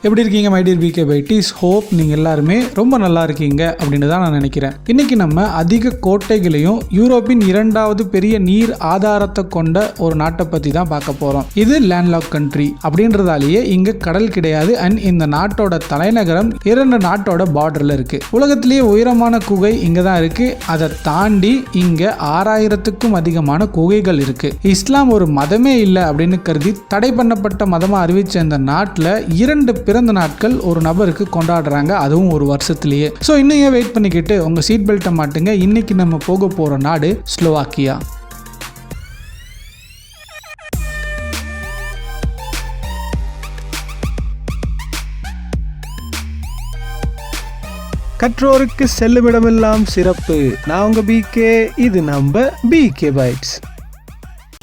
எப்படி இருக்கீங்க my dear Bkbytes? Hope நீங்கள் எல்லாருமே ரொம்ப நல்லா இருக்கீங்க அப்படின்னு தான் நான் நினைக்கிறேன். இன்னைக்கு நம்ம அதிக கோட்டைகளையும் யூரோப்பின் இரண்டாவது பெரிய நீர் ஆதாரத்தை கொண்ட ஒரு நாட்டை பற்றி தான் பார்க்க போகிறோம். இது லேண்ட்லாக் கண்ட்ரி அப்படின்றதாலேயே இங்கே கடல் கிடையாது. அண்ட் இந்த நாட்டோட தலைநகரம் 2 நாட்டோட பார்டரில் இருக்குது. உலகத்திலேயே உயரமான குகை இங்கே தான் இருக்குது. அதை தாண்டி இங்கே 6000க்கும் அதிகமான குகைகள் இருக்குது. இஸ்லாம் ஒரு மதமே இல்லை அப்படின்னு கருதி தடை பண்ணப்பட்ட மதமாக அறிவித்த இந்த நாட்டில் 2 பிறந்த நாட்கள் ஒரு நபருக்கு கொண்டாடுறாங்க, அதுவும் ஒரு வருஷத்திலேயே. ஸோ இன்னும் வெயிட் பண்ணிக்கிட்டு உங்க சீட் பெல்ட்டை மாட்டுங்க. இன்னைக்கு நம்ம போக போற நாடு ஸ்லோவாக்கியா. கற்றோருக்கு செல்லுமிடமெல்லாம் சிறப்பு. நான் உங்க பிகே, இது நம்ம Bkbytes.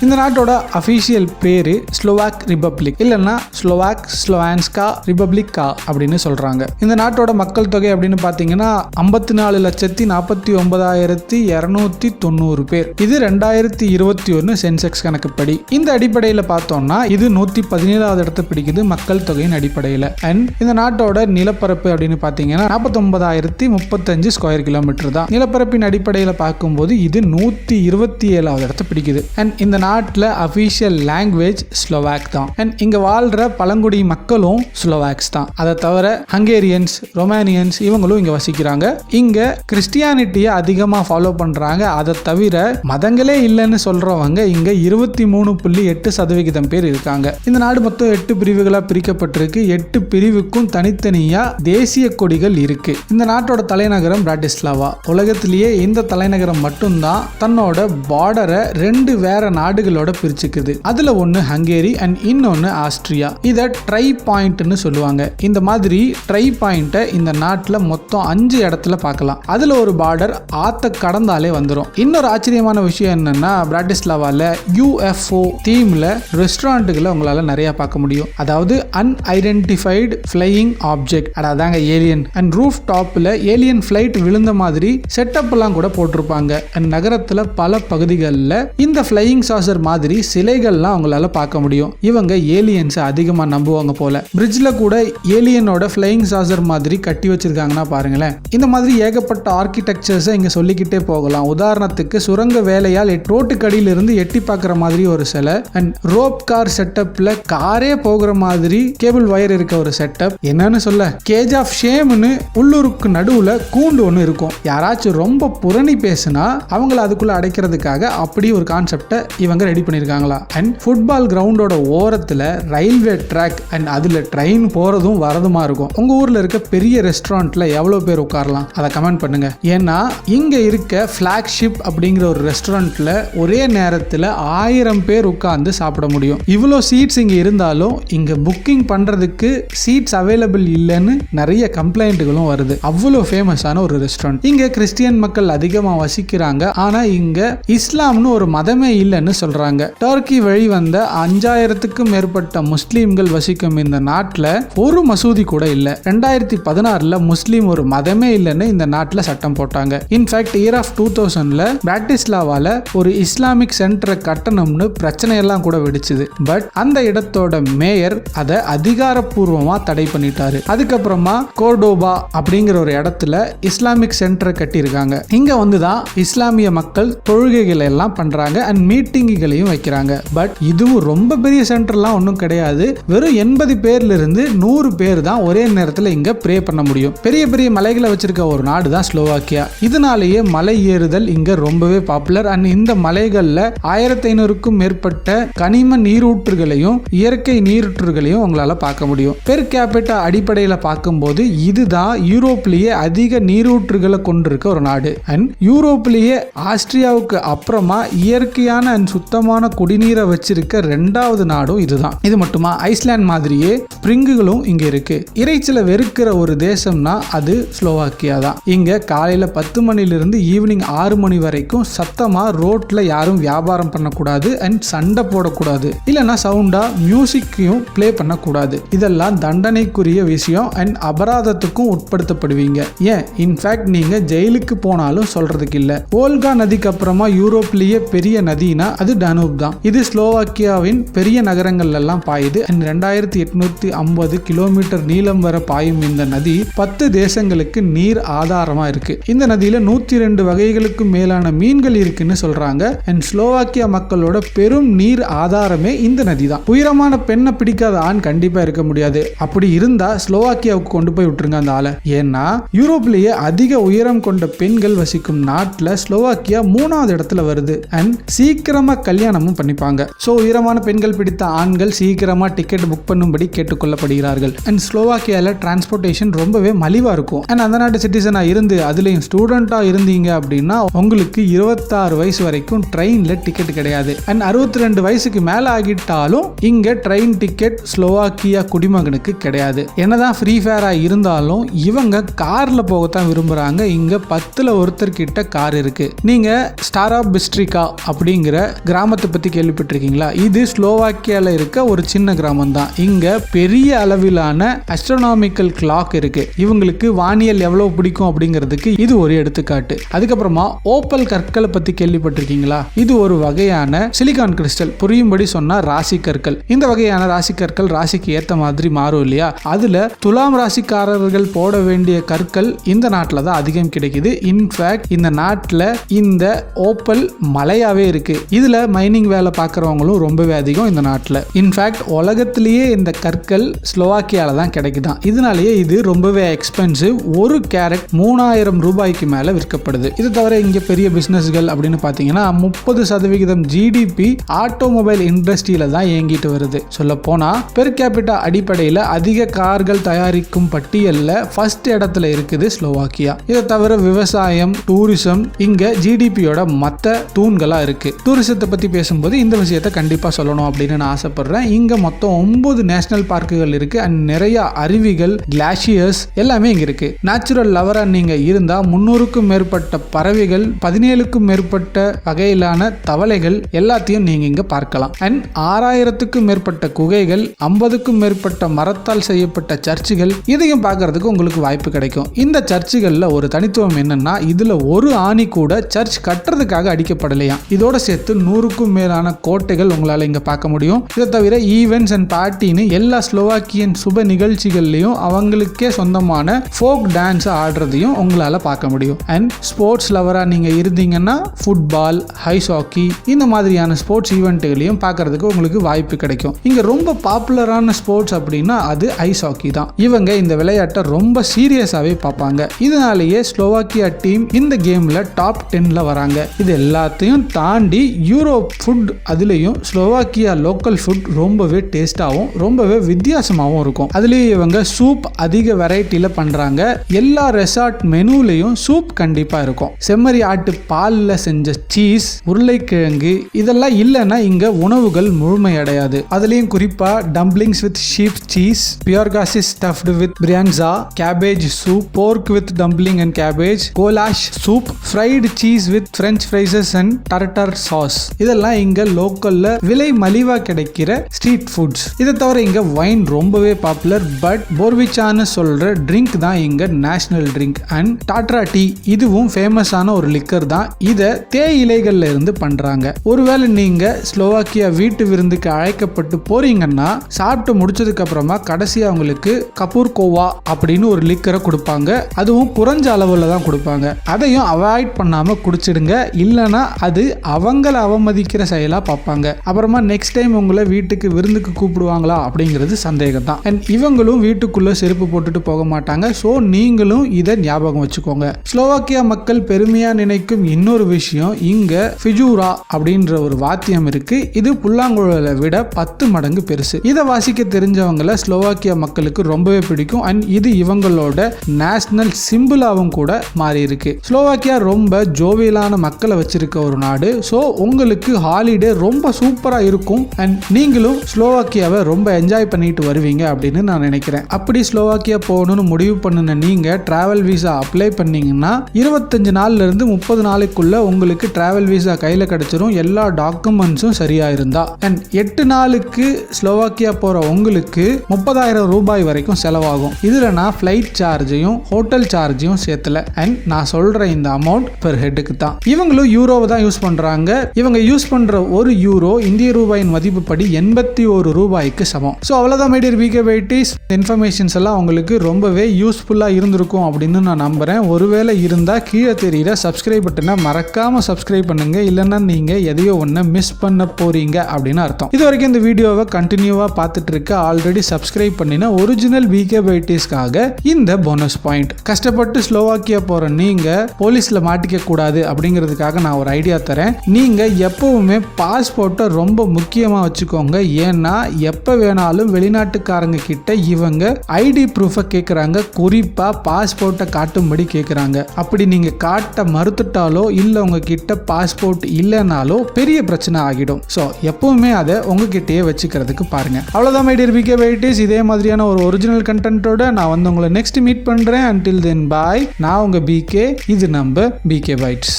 இந்த நாட்டோட அஃபீஷியல் பேரு ஸ்லோவாக் ரிபப்ளிக், இல்லைன்னா ஸ்லோவான்ஸ்கா ரிபப்ளிக்கா அப்படின்னு சொல்றாங்க. இந்த நாட்டோட மக்கள் தொகை அப்படின்னு பார்த்தீங்கன்னா 54,79,290 பேர். இது 2021 சென்செக்ஸ் கணக்குப்படி. இந்த அடிப்படையில் பார்த்தோம்னா இது 117வது இடத்தை பிடிக்குது மக்கள் தொகையின் அடிப்படையில். அண்ட் இந்த நாட்டோட நிலப்பரப்பு அப்படின்னு பார்த்தீங்கன்னா 49,035 ஸ்கொயர் கிலோமீட்டர் தான். நிலப்பரப்பின் அடிப்படையில் பார்க்கும்போது இது 127வது இடத்தை பிடிக்குது. அண்ட் இந்த நாட்டில் அஃபீஷியல் லாங்குவேஜ் ஸ்லோவாக் தான். அண்ட் இங்க வாழ்ற பழங்குடி மக்களும் ஸ்லோவாக்ஸ் தான். அதை தவிர ஹங்கேரியன்ஸ், ரொமானியன்ஸ் இவங்களும் இங்க வசிக்கிறாங்க. இங்க கிறிஸ்டியானிட்டியை அதிகமா ஃபாலோ பண்றாங்க. அதை தவிர மதங்களே இல்லைன்னு சொல்றவங்க இங்க 23.8% பேர் இருக்காங்க. இந்த நாடு மொத்தம் 8 பிரிவுகளா பிரிக்கப்பட்டிருக்கு. 8 பிரிவுக்கும் தனித்தனியா தேசிய கொடிகள் இருக்கு. இந்த நாட்டோட தலைநகரம் பிராட்டிஸ்லாவா. உலகத்திலேயே இந்த தலைநகரம் மட்டும்தான் தன்னோட பார்டரை 2 வேற நாடுகளோட பிரிச்சுக்குது. அதுல ஒன்னு ஹங்கேரி அண்ட் இன்னொன்னு ஆஸ்திரியா. இத ட்ரை பாயிண்ட்னு சொல்லுவாங்க. இந்த மாதிரி ட்ரை பாயிண்ட்டை இந்த நாட்டுல மொத்தம் 5 இடத்துல பார்க்கலாம். அதுல ஒரு பார்டர் ஆத்த கடந்தாலே வந்துடும். இன்னொரு ஆச்சரியமான விஷயம் என்னன்னா பிராட்டிஸ்லாவால UFO தீம்ல ரெஸ்டாரண்ட்டுகளை உங்களால நிறைய பார்க்க முடியும். அதாவது அன்ஐடென்டிஃபைடு ஃபிளையிங் ஆப்ஜெக்ட், அதாங்க ஏலியன். அண்ட் ரூஃப் டாப்ல ஏலியன் ஃபிளைட் விழுந்த மாதிரி செட்டப் எல்லாம் கூட போட்டிருப்பாங்க. அண்ட் நகரத்துல பல பகுதிகளில் இந்த ஃபிளையிங் சாசர் மாதிரி சிலைகள்லாம் அவங்களால பார்க்க முடியும். இவங்க ஏலியன்ஸை அதிகமாக நம்புவாங்க போல. பிரிட்ஜ்ல கூட ஏலியனோட ஃபிளையிங் சாசர் மாதிரி கட்டி வச்சிருக்காங்கன்னா பாருங்களேன். இந்த மாதிரி ஏகப்பட்ட ஆர்கிடெக்சர்ஸை இங்க சொல்லிக்கிட்டே போகலாம். உதாரணத்துக்கு சுரங்க வேலையால் ரோட்டுக்கடியில இருந்து எட்டி பார்க்குற மாதிரி ஒரு சிலை, அண்ட் ரோப் கார் செட்டப்ல காரே போகிற மாதிரி கேபிள் வயர் இருக்க ஒரு செட்டப். என்னன்னு சொல்ல, கேஜ் ஆஃப் ஷேம்னு உள்ளூருக்கு நடுவுல கூண்டு ஒன்று இருக்கும். யாராச்சும் ரொம்ப புரணி பேசுனா அவங்கள அதுக்குள்ள அடைக்கிறதுக்காக அப்படி ஒரு கான்செப்டை இவங்க ரெடி பண்ணிருக்காங்களா. அண்ட் ஃபுட்பால் கிரவுண்டோட ஓரத்துல ரயில்வே ட்ராக் அண்ட் அதுல ட்ரெயின் போறதும் வரதுமா இருக்கும். உங்க ஊர்ல இருக்க பெரிய ரெஸ்டாரண்ட்ல எவ்வளவு பேர் உட்காரலாம் அதை கமெண்ட் பண்ணுங்க. ஏன்னா இங்க இருக்க ஃபிளாக்ஷிப் அப்படிங்கிற ஒரு ரெஸ்டாரண்ட்ல ஒரே நேரத்துல 1000 பேர் உட்கார்ந்து சாப்பிட முடியும். இவ்வளோ சீட்ஸ் இங்க இருந்தாலும் இங்க புக்கிங் பண்றதுக்கு சீட்ஸ் அவைலபிள் இல்லைன்னு நிறைய கம்ப்ளைண்ட்டுகளும் வருது. அவ்வளோ ஃபேமஸான ஒரு ரெஸ்டாரண்ட். இங்க கிறிஸ்டியன் மக்கள் அதிகமா வசிக்கிறாங்க. ஆனா இங்க இஸ்லாம்னு ஒரு மதமே இல்லைன்னு சொல்றாங்க. டர்க்கி வழி வந்த 5000க்கும் மேற்பட்ட முஸ்லீம்கள் வசிக்கும் இந்த நாட்டில் ஒரு மசூதி கூட இல்ல. 2016ல முஸ்லீம் ஒரு மதமே இல்லைன்னு இந்த நாட்டில் சட்டம் போட்டாங்க. இன்ஃபேக்ட் இயர் ஆஃப் 2000ல பிராட்டிஸ்லாவால ஒரு இஸ்லாமிக் சென்டரை கட்டணும்னு பிரச்சனை எல்லாம் கூட வெடிச்சுது. பட் அந்த இடத்தோட மேயர் அதை அதிகாரப்பூர்வமா தடை பண்ணிட்டாரு. அதுக்கப்புறமா கோர்டோபா அப்படிங்கிற ஒரு இடத்துல இஸ்லாமிக் சென்டரை கட்டியிருக்காங்க. இங்க வந்துதான் இஸ்லாமிய மக்கள் தொழுகைகள் எல்லாம் பண்றாங்க அண்ட் மீட்டிங்குகளையும் வைக்கிறாங்க. பட் இதுவும் ரொம்ப பெரிய சென்டர்லாம் ஒன்றும் கிடையாது. வெறும் 80 பேர்ல இருந்து 100 பேர் தான் ஒரே நேரத்தில் இங்க ப்ரே பண்ண முடியும். பெரிய பெரிய மலைகளை வச்சிருக்க ஒரு நாடு தான் ஸ்லோவாக்கியா. இதனாலேயே மலை ஏறுதல் இங்க ரொம்பவே பாப்புலர். அண்ட் இந்த மலைகள்ல 1500க்கும் மேற்பட்ட கனிம நீரூற்றுகளையும் இயற்கை நீரூற்றுகளையும் உங்களால பார்க்க முடியும். பெர் கேபிட்டா அடிப்படையில் பார்க்கும்போது இதுதான் யூரோப்லேயே அதிக நீரூற்றுகளை கொண்டிருக்க ஒரு நாடு. அண்ட் யூரோப்லேயே ஆஸ்திரியாவுக்கு அப்புறமா இயற்கையான அண்ட் சுத்தமான குடிநீரை வச்சிருக்க 2வது நாடும் இதுதான். இது மட்டுமா, ஐஸ்லாந்து மாதிரியே ஸ்பிரிங்குகளும் இங்க இருக்கு. இறைச்சில வெறுக்கிற ஒரு தேசம்னா அது ஸ்லோவாக்கியா தான். இங்க காலையில 10 மணிலிருந்து ஈவினிங் 6 மணி வரைக்கும் சத்தமா ரோட்ல யாரும் வியாபாரம் பண்ணக்கூடாது அண்ட் சண்டை போடக்கூடாது. இல்லைன்னா சவுண்டா மியூசிக்கையும் பிளே பண்ணக்கூடாது. இதெல்லாம் தண்டனைக்குரிய விஷயம் அண்ட் அபராதத்துக்கும் உட்படுத்தப்படுவீங்க. ஏன் இன்ஃபேக்ட் நீங்க ஜெயிலுக்கு போனாலும் சொல்றதுக்கு இல்ல. ஓல்கா நதிக்கு அப்புறமா யூரோப்லயே பெரிய நதினா அது டனூப் தான். இது ஸ்லோவாக்கியாவின் பெரிய நகரங்கள்ல எல்லாம் பாயுது. 2850 கிலோமீட்டர் நீளம் வர பாயும் இந்த நதி 10 தேசங்களுக்கு நீர் ஆதாரமா இருக்கு. இந்த நதியில 102 வகைகளுக்கு மேலான மீன்கள் இருக்குன்னு சொல்றாங்க. ஸ்லோவாக்கியா மக்களோட பெரும் நீர் ஆதாரமே இந்த நதி தான். உயரமான பெண்ணை பிடிக்காத ஆண் கண்டிப்பா இருக்க முடியாது. அப்படி இருந்தா ஸ்லோவாக்கியாவுக்கு கொண்டு போய் விட்டுருங்க அந்த ஆளை. ஏன்னா யூரோப்லயே அதிக உயரம் கொண்ட பெண்கள் வசிக்கும் நாட்டுல ஸ்லோவாக்கியா 3வது இடத்துல வருது. அண்ட் சீக்கிரமா கல்யாணமும் பண்ணிப்பாங்க. சோ உயரமான பெண்கள் பிடித்த ஆண்கள் சீக்கிரமா டிக்கெட் புக் பண்ணும்படி கேட்டுக்கொள்ளப்படுகிறார்கள். அண்ட் ஸ்லோவாக்கியால டிரான்ஸ்போர்டேஷன் ரொம்பவே மலிவா இருக்கும். அண்ட் அந்த நாட்டு சிட்டிசனா இருந்து அதுலயும் ஸ்டூடெண்டா இருந்தீங்க அப்படின்னா உங்களுக்கு 26 வயசு வரைக்கும் ட்ரெயின்ல டிக்கெட் கிடையாது. அண்ட் 62 வயசுக்கு மேல ஆகிட்டாலும் இங்க ட்ரெயின் டிக்கெட் ஸ்லோவாக்கியா குடிமகனுக்கு கிடையாது. என்னதான் ஃப்ரீ ஃபேரா இருந்தாலும் இவங்க கார்ல போகத்தான் விரும்புறாங்க. இங்க 10ல் ஒருத்தர் கிட்ட கார் இருக்கு. நீங்க ஸ்டாரா பிஸ்ட்ரிகா அப்படிங்கிற கிராமத்தை பத்தி கேள்விப்பட்டிருக்கீங்களா? இது ஸ்லோவாக்கியால இருக்க ஒரு சின்ன கிராமம் தான். இங்க பெரிய அளவிலான அஸ்ட்ரோனாமிக்கல் கிளாக் இருக்கு. இவங்களுக்கு வானியல் எவ்வளவு பிடிக்கும் அப்படிங்கிறதுக்கு இது ஒரு எடுத்துக்காட்டு. அதுக்கப்புறமா ஓப்பல் கற்களை பத்தி கேள்விப்பட்டிருக்கீங்களா? இது ஒரு வகையான சிலிகான் கிறிஸ்டல். புரியும்படி சொன்னா ராசி கற்கள். இந்த வகையான ராசி கற்கள் ராசிக்கு ஏத்த மாதிரி மாறும் இல்லையா? அதுல துலாம் ராசிக்காரர்கள் போட வேண்டிய கற்கள் இந்த நாட்டுல தான் அதிகம் கிடைக்குது. இன்ஃபேக்ட் இந்த நாட்டுல இந்த ஓப்பல் மலையாவே இருக்கு. இதுல மைனிங் வேலை பார்க்கறவங்களும் ரொம்பவே அதிகம் இந்த நாட்டுல. இன்ஃபேக்ட் உலகத்திலேயே இந்த கற்கள் ஸ்லோவாக்கியால தான் கிடைக்குதான். இதனாலேயே இது ரொம்பவே எக்ஸ்பென்சிவ். ஒரு கேரட் 3000 ரூபாய்க்கு மேல விற்கப்படுது. இது தவிர இங்க பெரிய பிசினஸ்கள் அப்படின்னு பாத்தீங்கன்னா 30% ஜிடிபி ஆட்டோமொபைல் இண்டஸ்ட்ரியில தான் இயங்கிட்டு வருது. சொல்ல போனா பெர் கேபிட்டா அடிப்படையில் அதிக கார்கள் தயாரிக்கும் பட்டியல்ல ஃபர்ஸ்ட் இடத்துல இருக்குது ஸ்லோவாக்கியா. இதை தவிர விவசாயம், டூரிசம் இங்க ஜிடிபியோட மத்த தூண்களா இருக்கு. டூரிசத்தை பத்தி பேசும்போது இந்த விஷயத்தை கண்டிப்பா சொல்லணும் அப்படின்னு நான் ஆசைப்படுறேன். இங்க மொத்தம் 9 நேஷனல் பார்க்குகள் இருக்கு. அண்ட் நிறைய அருவிகள், கிளாஷியர்ஸ் எல்லாமே இங்க இருக்கு. நேச்சுரல் லவரா நீங்க இருந்தா 300க்கும் மேற்பட்ட பறவைகள், 17க்கும் மேற்பட்ட வகையிலான தவளைகள் எல்லாத்தையும் நீங்க இங்க பார்க்கலாம். அண்ட் 6000க்கும் மேற்பட்ட குகைகள், 50க்கும் மேற்பட்ட மரத்தால் செய்யப்பட்ட சர்ச்சுகள், இதையும் பார்க்கறதுக்கு உங்களுக்கு வாய்ப்பு கிடைக்கும். இந்த சர்ச்சுகள்ல ஒரு தனித்துவம் என்னன்னா இதுல ஒரு ஆணி கூட சர்ச் கட்டுறதுக்காக அடிக்கப்படலையா. இதோட சேர்த்து 100க்கும் மேலான கோட்டைகள் உங்களால இங்க பார்க்க முடியும். இதை தவிர ஈவென்ட்ஸ் அண்ட் பார்ட்டின்னு எல்லா ஸ்லோவாக்கியன் சுப நிகழ்ச்சிகள்லயும் அவங்களுக்கே சொந்தமான ஃபோக் டான்ஸ் ஆடுறதையும் உங்களால பார்க்க முடியும். அண்ட் ஸ்போர்ட்ஸ் லவரா நீங்க இருந்தீங்கன்னா ஃபுட்பால், ஐஸ் ஹாக்கி இந்த மாதிரியான ஸ்போர்ட்ஸ் ஈவெண்ட்டுகளையும் பார்க்கறதுக்கு உங்களுக்கு வாய்ப்பு கிடைக்கும். இங்க ரொம்ப பாப்புலரான ஸ்போர்ட்ஸ் அப்படின்னா அது ஐஸ் ஹாக்கி தான். இவங்க இந்த விளையாட்டை ரொம்ப சீரியஸாவே பார்ப்பாங்க. இதனாலேயே ஸ்லோவாக்கியா டீம் இந்த கேம்ல டாப் 10ல வராங்க. இது எல்லாத்தையும் தாண்டி யூரோப் ஃபுட், அதுலயும் ஸ்லோவாக்கியா லோக்கல் ஃபுட் ரொம்பவே டேஸ்டாவும் ரொம்பவே வித்தியாசமாகவும் இருக்கும். அதுலயும் இவங்க சூப் அதிக வெரைட்டில பண்றாங்க. எல்லா ரெசார்ட் மெனுலையும் சூப் கண்டிப்பா இருக்கும். செம்மறி ஆட்டு பால்ல செஞ்ச சீஸ், உருளைக்கிழங்கு இதெல்லாம் இல்லைன்னா இங்க உணவுகள் முழுமையடையாது. அதுலயும் குறிப்பா டம்ப்ளிங்ஸ் வித் ஷீப் சீஸ், பியர்காசிஸ் stuffed with bryndza, cabbage soup, pork with dumpling and cabbage, goulash soup, fried cheese with French fries and tartar sauce, இதெல்லாம் இங்க லோக்கல்ல விலை மலிவா கிடைக்கிற ஸ்ட்ரீட் ஃபுட்ஸ். இதை தவிர இங்க வைன் ரொம்பவே பாப்புலர். பட் போர்விச்சான்னு சொல்ற ட்ரிங்க் தான் இங்க national drink. And Tatra tea இதுவும் ஃபேமஸான ஒரு லிக்கர் தான். இதை தேயிலைகள்ல இருந்து பண்றாங்க. ஒருவேளை நீங்க ஸ்லோவாக்கியா வீட்டு விருந்துக்கு அழைக்கப்பட்டு போறீங்கன்னா சாப்பிட்டு முடிச்சதுக்கு அப்புறமா கடைசியா உங்களுக்கு கபூர்கோவா அப்படின்னு ஒரு லிக்கரை கொடுப்பாங்க. அதுவும் குறைஞ்ச அளவுல தான் கொடுப்பாங்க. அதையும் அவாய்ட் பண்ணாம குடிச்சிடுங்க. இல்லைன்னா அது அவங்கள அவமதிக்கிற செயலா பார்ப்பாங்க. அப்புறமா நெக்ஸ்ட் டைம் உங்களை வீட்டுக்கு விருந்துக்கு கூப்பிடுவாங்களா அப்படிங்கிறது சந்தேகம் தான். அண்ட் இவங்களும் வீட்டுக்குள்ள செருப்பு போட்டுட்டு போக மாட்டாங்க. ஸோ நீங்களும் இதை ஞாபகம் வச்சுக்கோங்க. ஸ்லோவாக்கியா மக்கள் பெருமையா நினைக்கும் இன்னொரு விஷயம், இங்க ஃபிஜூரா அப்படின்ற ஒரு வாத்தியம் இருக்கு. இது புல்லாங்குழலை விட 10 மடங்கு பெருசு. இதை வாசிக்க தெரிஞ்சவங்களை ஸ்லோவாக்கியா மக்களுக்கு ரொம்பவே பிடிக்கும். அண்ட் இது இவங்களோட நேஷனல் சிம்பிளாவும் கூட மாறி இருக்கு. ஸ்லோவாக்கியா ரொம்ப ஜோவியலான மக்களை வச்சிருக்க ஒரு நாடு. ஸோ உங்களுக்கு ஹாலிடே ரொம்ப சூப்பரா இருக்கும். அண்ட் நீங்களும் ஸ்லோவாக்கியாவை ரொம்ப என்ஜாய் பண்ணிட்டு வருவீங்க அப்படின்னு நான் நினைக்கிறேன். அப்படி ஸ்லோவாக்கியா போகணும்னு முடிவு பண்ணுன நீங்க டிராவல் விசா அப்ளை பண்ணீங்கன்னா 25 நாள்ல இருந்து 30 நாளைக்குள்ள உங்களுக்கு டிராவல் விசா கையில கிடைச்சிரும். எல்லா டாக்குமெண்ட்ஸும் சரியா இருந்தா. அண்ட் 8 நாளுக்கு ஸ்லோவாக்கியா போற உங்களுக்கு 30,000 ரூபாய் வரைக்கும் செலவாகும். இதுல நான் ஃபிளைட் சார்ஜையும் ஹோட்டல் சார்ஜையும் சேர்த்தல. அண்ட் நான் சொல்ற இந்த அமௌண்ட் பெர் ஹெட்டுக்கு தான். இவங்களும் யூரோவை தான் யூஸ் பண்றாங்க. இவங்க யூஸ் பண்ற ஒரு யூரோ இந்திய ரூபாயின் மதிப்பு படி 81 ரூபாய்க்கு சமம். ஸோ அவ்வளோதான் மை டியர் bkbytees. இன்ஃபர்மேஷன்ஸ் எல்லாம் உங்களுக்கு ரொம்பவே யூஸ்ஃபுல்லா இருந்திருக்கும் அப்படின்னு நான் நம்புறேன். ஒருவேளை இருந்தா கீழே தெரியுற சப்ஸ்கிரைப் பட்டனை மறக்காம சப்ஸ்கிரைப் பண்ணுங்க, இல்லைன்னா நீங்க எதையோ ஒன்று மிஸ் பண்ண போறீங்க அப்படின்னு அர்த்தம். இது வரைக்கும் இந்த வீடியோவை கண்டினியூவா பார்த்துட்டு இருக்க ஆல்ரெடி சப்ஸ்கிரைப் பண்ணின ஒரிஜினல் bkbytesக்காக இந்த போனஸ் பாயிண்ட். கஷ்டப்பட்டு ஸ்லோவாக்கியா போற நீங்க போலீஸ்ல மாட்டிக்க கூடாது அப்படிங்கிறதுக்காக நான் ஒரு ஐடியா தரேன். நீங்க எப்பவுமே பாஸ்போர்ட்டை ரொம்ப முக்கியமா வச்சுக்கோங்க. ஏன்னா எப்ப வேணாலும் வெளிநாட்டுக்காரங்க கிட்ட இவங்க ஐடி ப்ரூஃபை கேட்குறாங்க, குறிப்பா பாஸ்போர்ட்டை காட்டும்படி கேட்குறாங்க. அப்படி நீங்க காட்ட மறுத்துட்டாலோ இல்லை உங்ககிட்ட பாஸ்போர்ட் இல்லைனாலோ பெரிய பிரச்சனை ஆகிடும். ஸோ எப்பவுமே அதை உங்ககிட்டயே வச்சுக்கிறதுக்கு பாருங்க. அவ்வளோதான் மை டியர் bkbytees. இதே மாதிரியான ஒரு ஒரிஜினல் கண்டென்ட்டோட நான் வந்து உங்களை நெக்ஸ்ட் மீட் பண்றேன். until then bye. நான் உங்க BK. இது நம்ம bkbytes.